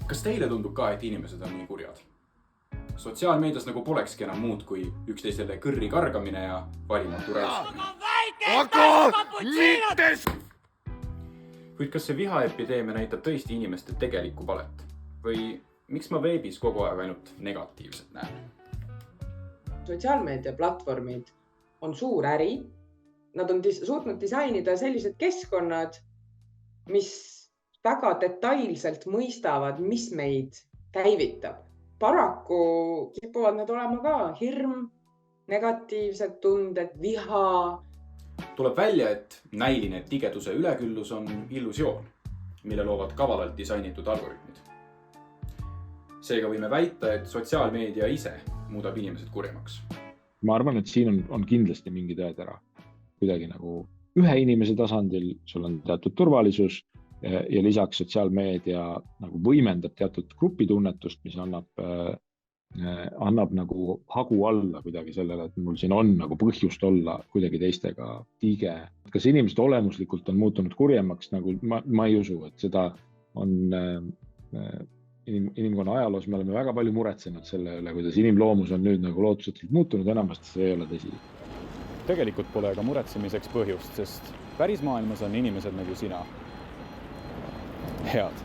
Kas teile tundub ka, et inimesed on nii kurjad? Sotsiaalmeedias nagu polekski enam muud kui üksteisele kõrri kargamine ja valimatu räuskamine. Kuid kas see vihaepideemia näitab tõesti inimeste tegelikku palet? Või miks ma veebis kogu aeg ainult negatiivset näen? Sotsiaalmeedia platvormid on suur äri. Nad on suutnud disainida sellised keskkonnad, mis väga detailselt mõistavad, mis meid käivitab. Paraku kipuvad need olema ka hirm, negatiivsed tunded, viha. Tuleb välja, et näiline tigeduse üleküllus on illusioon, mille loovad kavalalt disainitud algoritmid. Seega võime väita, et sotsiaalmeedia ise muudab inimesed kurjemaks. Ma arvan, et siin on kindlasti mingi tõetera. Kuidagi nagu ühe inimese tasandil sul on teatud turvalisus ja lisaks sotsiaalmeedia nagu võimendab teatud grupitunnetust, mis annab nagu hagu alla kuidagi sellele, et mul siin on nagu põhjust olla kuidagi teistega tige. Kas inimesed olemuslikult on muutunud kurjemaks? Nagu ma ei usu, et seda on inimkonna ajaloos. Me oleme väga palju muretsenud selle üle, kuidas inimloomus on nüüd nagu lootusetult muutunud, enamasti see ei ole tõsi. Tegelikult pole ka muretsemiseks põhjust, sest päris maailmas on inimesed nagu sina. Head.